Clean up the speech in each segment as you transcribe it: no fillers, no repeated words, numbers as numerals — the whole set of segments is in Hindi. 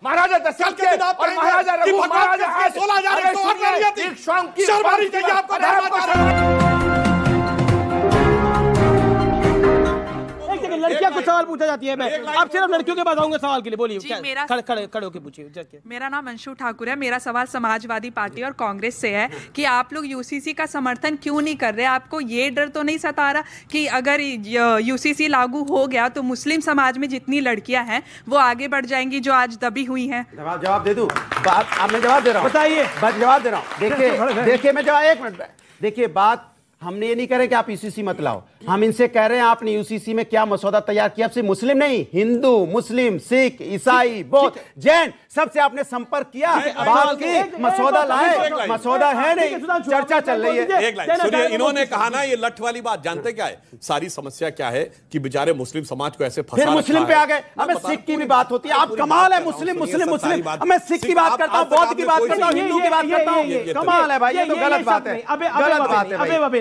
महाराजा दशरथ के और महाराजा रघु महाराजा 16,000 लड़कियां कुछ सवाल पूछा जाती है। मैं आप सिर्फ लड़कियों के पास आऊंगा सवाल के लिए। बोलिए, खड़े होके पूछिए। मेरा नाम अंशु ठाकुर है। मेरा सवाल समाजवादी पार्टी और कांग्रेस से है कि आप लोग यूसीसी का समर्थन क्यों नहीं कर रहे? आपको ये डर तो नहीं सता रहा कि अगर यूसीसी लागू हो गया तो मुस्लिम समाज में जितनी लड़कियां हैं वो आगे बढ़ जाएंगी जो आज दबी हुई हैं? जवाब दे दूं? मैं जवाब दे रहा हूं। बताइए। जवाब दे रहा हूं। देखिए मैं जवाब, एक मिनट। देखिए, बात हमने ये नहीं कह रहे कि आप यूसीसी मत लाओ। हम इनसे कह रहे हैं आपने यूसीसी में क्या मसौदा तैयार किया? सिर्फ मुस्लिम नहीं, हिंदू, मुस्लिम, सिख, ईसाई, बौद्ध, जैन, सबसे आपने संपर्क किया, बात की, मसौदा लाए। मसौदा है नहीं, चर्चा चल रही है। एक लाइन सुनिए, इन्होंने कहा ना ये लठ वाली बात, जानते क्या है सारी समस्या क्या है कि बेचारे मुस्लिम समाज को ऐसे फंसा फिर मुस्लिम पे आ गए। हमें सिख की भी बात होती है। आप कमाल है, मुस्लिम मुस्लिम मुस्लिम। मैं सिख की बात करता हूँ, बौद्ध की बात करता हूँ, हिंदू की बात करता हूँ। कमाल है भाई, ये तो गलत बात है। गलत बात है।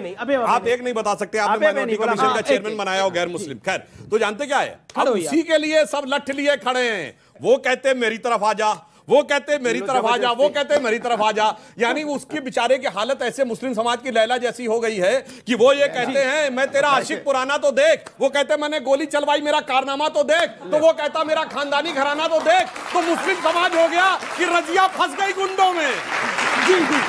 आप एक नहीं बता सकते, आपने माइनॉरिटी कमीशन का चेयरमैन बनाया हो गैर मुस्लिम। खैर, तो जानते क्या है, अब उसी के लिए सब लठ लिए खड़े हैं। वो कहते मेरी तरफ आ जा, वो कहते मेरी तरफ आ जा, वो कहते मेरी तरफ आ जा। यानी उसके बेचारे की हालत ऐसे मुस्लिम समाज की लैला जैसी हो गई है कि वो ये कहते हैं मैं तेरा आशिक पुराना तो देख, वो कहते मैंने गोली चलवाई मेरा कारनामा तो देख, तो वो कहता मेरा खानदानी घराना तो देख। तो मुस्लिम समाज हो गया कि रजिया फंस गई गुंडों में। जी जी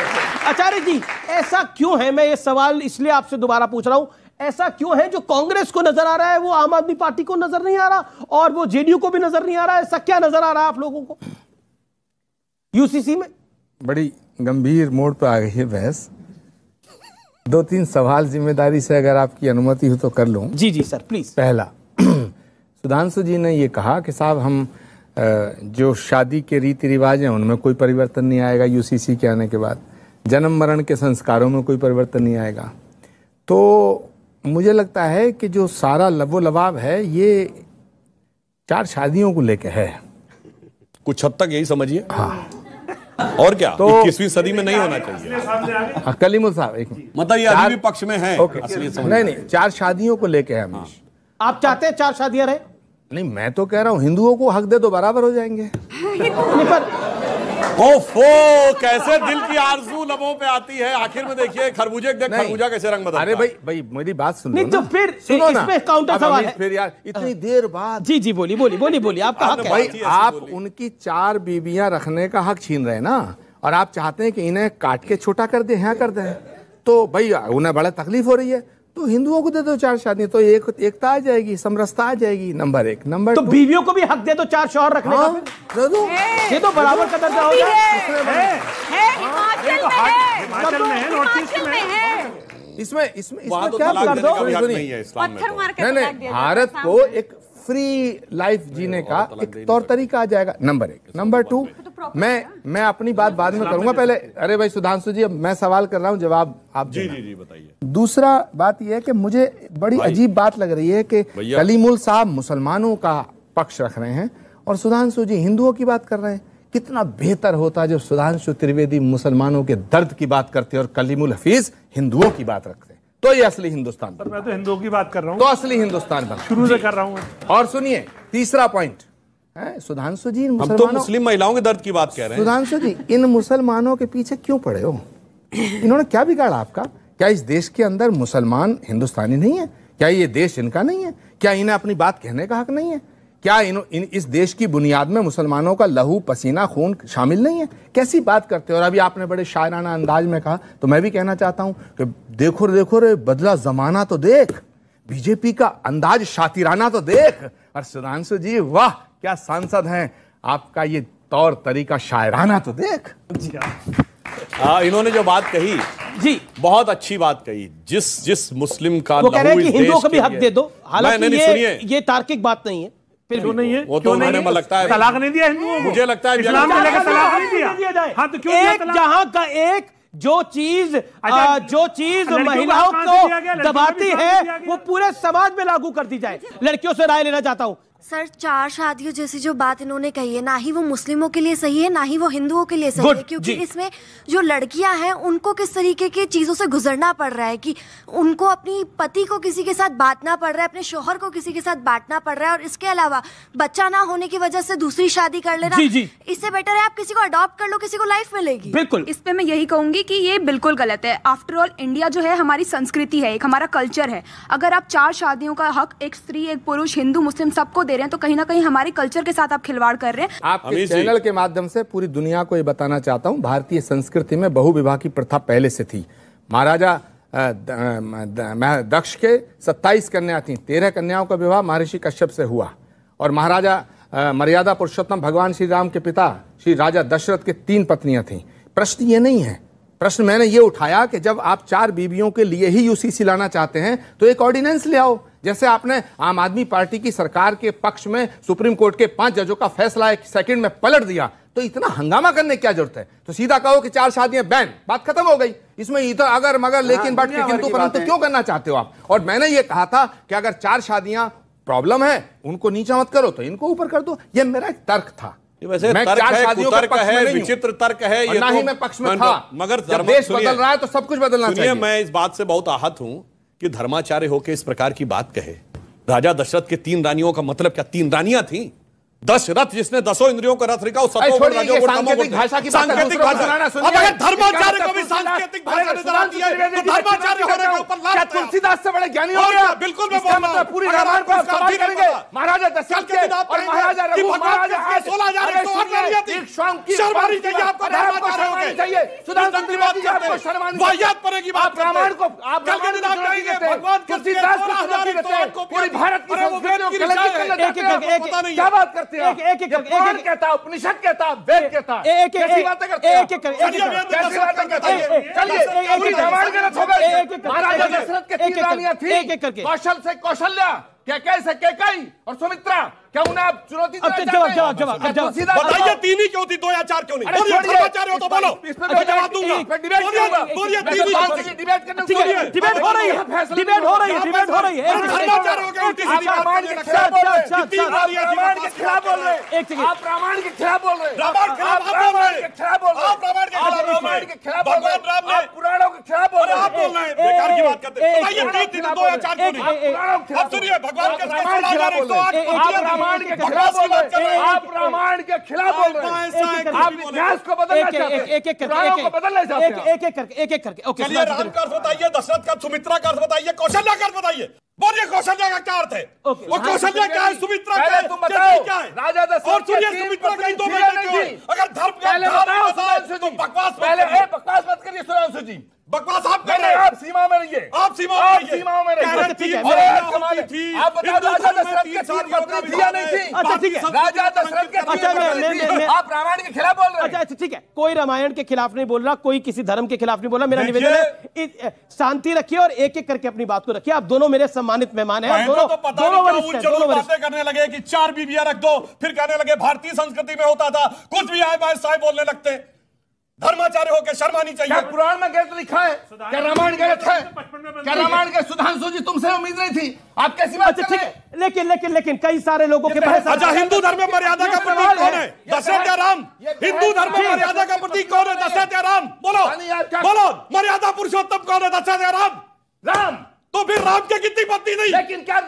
आचार्य जी, ऐसा क्यों है? मैं ये सवाल इसलिए आपसे दोबारा पूछ रहा हूं, ऐसा क्यों है जो कांग्रेस को नजर आ रहा है वो आम आदमी पार्टी को नजर नहीं आ रहा, और वो जेडीयू को भी नजर नहीं आ रहा? ऐसा क्या नजर आ रहा है आप लोगों को यूसीसी में? बड़ी गंभीर मोड़ पर आ गई है बहस। 2-3 सवाल जिम्मेदारी से अगर आपकी अनुमति हो तो कर लूं। जी जी सर प्लीज। पहला, सुधांशु जी ने ये कहा कि साहब हम जो शादी के रीति रिवाज हैं उनमें कोई परिवर्तन नहीं आएगा यूसीसी के आने के बाद, जन्म मरण के संस्कारों में कोई परिवर्तन नहीं आएगा। तो मुझे लगता है कि जो सारा लबो लबाब है ये 4 शादियों को लेके है, कुछ हद तक यही समझिए। हाँ, और क्या तो 21वीं सदी में नहीं होना चाहिए। कलीमुल साहब एक मतलब ये अभी भी पक्ष में है। नहीं, 4 शादियों को लेके है। आप चाहते हैं 4 शादियां रहे? नहीं, मैं तो कह रहा हूं हिंदुओं को हक दे तो बराबर हो जाएंगे। ओफो, कैसे दिल की आरज़ू लबों पे आती है। आखिर में देखिए खरबूजे देख खरबूजा कैसे रंग बदलता है। अरे भाई मेरी बात सुनो। नहीं तो फिर सुनो ना, इसमें काउंटर सवाल है। फिर यार इतनी देर बाद। जी जी बोलिए आपका हक है। भाई आप उनकी 4 बीबियां रखने का हक छीन रहे हैं ना, और आप चाहते हैं कि इन्हें काट के छोटा कर दे, यहाँ कर दे। तो भाई उन्हें बड़ा तकलीफ हो रही है, तो हिंदुओं को दे दो 4 शादी, तो एकता आ जाएगी, समरसता आ जाएगी। नंबर 1। नंबर 2, तो बीवियों को भी हक दे दो 4 शौहर रखने का। ये तो बराबर का दर्जा होगा। इसमें क्या नहीं, भारत को एक फ्री लाइफ जीने का एक तौर तरीका आ जाएगा। नंबर 1। नंबर 2, मैं अपनी बात बाद में करूंगा। पहले अरे भाई सुधांशु जी, अब मैं सवाल कर रहा हूं, जवाब आप जी बताइए। दूसरा बात यह है कि मुझे बड़ी अजीब बात लग रही है कि कलीमुल साहब मुसलमानों का पक्ष रख रहे हैं और सुधांशु जी हिंदुओं की बात कर रहे हैं। कितना बेहतर होता जब सुधांशु त्रिवेदी मुसलमानों के दर्द की बात करते और कलीमुल हफीज हिंदुओं की बात रखते। तो ये असली हिंदुस्तान। पर मैं तो हिंदुओं की बात कर रहा हूं, तो असली हिंदुस्तान बना शुरू से कर रहा हूं। और सुनिए, तीसरा पॉइंट है सुधांशु जी, हम तो मुस्लिम महिलाओं के दर्द की बात कह रहे हैं। सुधांशु जी, इन मुसलमानों के पीछे क्यों पड़े हो? इन्होंने क्या बिगाड़ा आपका? क्या इस देश के अंदर मुसलमान हिंदुस्तानी नहीं है? क्या ये देश इनका नहीं है? क्या इन्हें अपनी बात कहने का हक नहीं है? क्या इस देश की बुनियाद में मुसलमानों का लहू पसीना खून शामिल नहीं है? कैसी बात करते हो? और अभी आपने बड़े शायराना अंदाज में कहा, तो मैं भी कहना चाहता हूं कि देखो रे बदला जमाना तो देख, बीजेपी का अंदाज शातिराना तो देख। और सुधांशु जी वाह, क्या सांसद हैं, आपका ये तौर तरीका शायराना तो देख। इन्होंने जो बात कही जी बहुत अच्छी बात कही। जिस मुस्लिम का वो कह रहे हैं कि हिंदुओं को भी हक दे दो। हालांकि ये तार्किक बात नहीं है। फिर क्यों नहीं है? वो तो उन्होंने लगता है तलाक नहीं दिया हिंदुओं को। मुझे लगता है इस्लाम में लेकर तलाक नहीं दिया। हाँ तो क्यों दिया तलाक? जहां का एक जो चीज महिलाओं को दबाती है वो पूरे समाज में लागू कर दी जाए। लड़कियों से राय लेना चाहता हूं, सर, 4 शादियों जैसी जो बात इन्होंने कही है, ना ही वो मुस्लिमों के लिए सही है, ना ही वो हिंदुओं के लिए सही है, क्योंकि इसमें जो लड़कियां हैं उनको किस तरीके की चीजों से गुजरना पड़ रहा है कि उनको अपनी पति को किसी के साथ बांटना पड़ रहा है, अपने शौहर को किसी के साथ बांटना पड़ रहा है, और इसके अलावा बच्चा ना होने की वजह से दूसरी शादी कर लेना। इससे बेटर है आप किसी को अडॉप्ट कर लो, किसी को लाइफ मिलेगी। बिल्कुल, इस पे मैं यही कहूंगी कि ये बिल्कुल गलत है। आफ्टर ऑल इंडिया जो है हमारी संस्कृति है, एक हमारा कल्चर है। अगर आप 4 शादियों का हक एक स्त्री, एक पुरुष, हिंदू, मुस्लिम सबको दे रहे हैं, तो कहीं ना कहीं हमारे कल्चर के साथ आप खिलवाड़ कर रहे हैं। आपके चैनल के माध्यम से पूरी दुनिया को ये बताना चाहता हूं, भारतीय संस्कृति में बहुविवाह की प्रथा पहले से थी। महाराजा दक्ष के 27 कन्या थी, 13 कन्याओं का विवाह महर्षि कश्यप से हुआ, और महाराजा मर्यादा पुरुषोत्तम भगवान श्री राम के पिता श्री राजा दशरथ के 3 पत्नियां थीं। प्रश्न ये नहीं है, प्रश्न मैंने ये उठाया कि जब आप 4 बीवियों के लिए ही यूसीसी लाना चाहते हैं तो एक ऑर्डिनेंस ले आओ। जैसे आपने आम आदमी पार्टी की सरकार के पक्ष में सुप्रीम कोर्ट के 5 जजों का फैसला 1 सेकंड में पलट दिया, तो इतना हंगामा करने की क्या जरूरत है? तो सीधा कहो कि 4 शादियां बैन, बात खत्म हो गई। इसमें इधर अगर मगर लेकिन बट किंतु परंतु क्यों करना चाहते हो आप? और मैंने ये कहा था कि अगर 4 शादियां प्रॉब्लम है, उनको नीचा मत करो तो इनको ऊपर कर दो। ये मेरा एक तर्क था। वैसे मैं तर्क 4 है, शादियों का पक्ष में नहीं हूं, विचित्र तर्क है ये, ना ही मैं पक्ष में था, मगर जब देश बदल रहा है तो सब कुछ बदलना चाहिए। मैं इस बात से बहुत आहत हूं कि धर्माचार्य होकर इस प्रकार की बात कहे। राजा दशरथ के 3 रानियों का मतलब क्या 3 रानियां थी? 10 रथ, जिसने 10 इंद्रियों का रथ लिखा, सांकेतिक भाषा की सांकेतिक भाषा। अब अगर धर्माचार्य को भी सांकेतिक भाषा नजर आती है तो धर्माचार्य होने के ऊपर क्या तुलसीदास से बड़े ज्ञानी हो गया? बिल्कुल मैं बोल रहा हूं, पूरी रामायण को सवाल करेंगे महाराजा दशरथ के और महाराजा रघु, महाराजा 16,108 शर्म आनी चाहिए आपको, धर्माचार्य होके चाहिए। सुधांशु त्रिवेदी जी आपको शर्म आनी चाहिए। वाहियात पड़ेगी बात। आप रामायण को आप भगवान तुलसीदास को चुनौती देते हैं, पूरी भारत की संस्कृति को कलंकित करना चाहते हैं। क्या बात करते हैं? पुराण कहता, उपनिषद कहता, वेद कहता, कैसी बातें करते हैं? कैसी बातें करते हैं? चलिए, पूरी रामायण गलत हो गई। महाराजा दशरथ के 3 रानियां थी, कौशल से कौशल्या, कैकेयी से कैकेयी और सुमित्रा। क्या उन्हें आप चुनौती देना चाहते हैं? बताइए 3 ही क्यों थी, 2 या 4 क्यों नहीं? बोलिए, धर्माचार्य हो तो बोलो, मैं जवाब दूंगा। बोलिए, डिबेट करने डिबेट हो रही है, डिबेट हो रही है, डिबेट हो रही है। धर्माचार्य हो गया, उल्टी सीधी बात रामायण के खिलाफ बोल रहे हैं। रामायण के खिलाफ बोल रहे हैं। एक सेकंड, आप रामायण के खिलाफ बोल रहे हैं। रामायण के खिलाफ रामायण के खिलाफ बोल रहे हैं। आप रामायण के खिलाफ रामायण के खिलाफ बोल रहे हैं। भगवान राम ने आप पुराणों के खिलाफ बोल रहे हैं। आप बोल रहे हैं, बेकार की बात करते हैं। बताइए 2 या 4 क्यों नहीं? अब सुनिए, भगवान के रामायण के खिलाफ बोल रहे हैं। आप रामायण के खिलाफ बोल रहे हैं। आप रामायण के खिलाफ बोल रहे हैं। आप इतिहास को बदलना चाहते हैं, पुराणों को बदलना चाहते हैं। एक करके ओके। चलिए, राम का अर्थ बताइए, दशरथ का, सुमित्रा का अर्थ बताइए, कौशल्या का अर्थ बताइए। बोलिए, कौशल्या का क्या अर्थ है? वो कौशल्या क्या है, सुमित्रा क्या है, तुम बताओ। क्या है? राजा दशरथ और सुनिए, सुमित्रा का 2 बेटे क्यों है? अगर धर्म पहले बताओ सुधांशु जी, बकवास पहले बकवास मत करिए सुधांशु जी। बकवास आप कर रहे हैं। आप सीमा में रहिए, आप सीमा में रहिए। आप बताओ राजा दशरथ के 3 पत्नी थी या नहीं थी? अच्छा ठीक है, राजा दशरथ के 3 पत्नी थी। आप रामायण के खिलाफ बोल रहे हैं। अच्छा ठीक है, कोई रामायण के खिलाफ नहीं बोल रहा, कोई किसी धर्म के खिलाफ नहीं बोल रहा। मेरा निवेदन है शांति रखिए और एक-एक करके अपनी बात को रखिए। आप दोनों मेरे सम्मानित मेहमान हैं। दोनों करने लगे कि 4 बीवियां रख दो, फिर कहने लगे भारतीय संस्कृति में होता था, कुछ भी आए बाय साहब बोलने लगते हैं। धर्माचार्य होकर शर्म आनी चाहिए। क्या पुराण में गलत लिखा है? क्या रामायण गलत है? क्या रामायण के सुधांशु जी तुमसे उम्मीद नहीं थी? आप कैसी बात कर रहे हैं? लेकिन कई सारे लोगों के पास। अच्छा, हिंदू धर्म में मर्यादा का प्रतीक कौन है? दशरथ या राम? हिंदू धर्म में मर्यादा का प्रतीक कौन है? दशरथ या राम? बोलो, मर्यादा पुरुषोत्तम कौन है? दशरथ या राम? राम। तो फिर राम के कितनी पत्नी नहीं? लेकिन क्या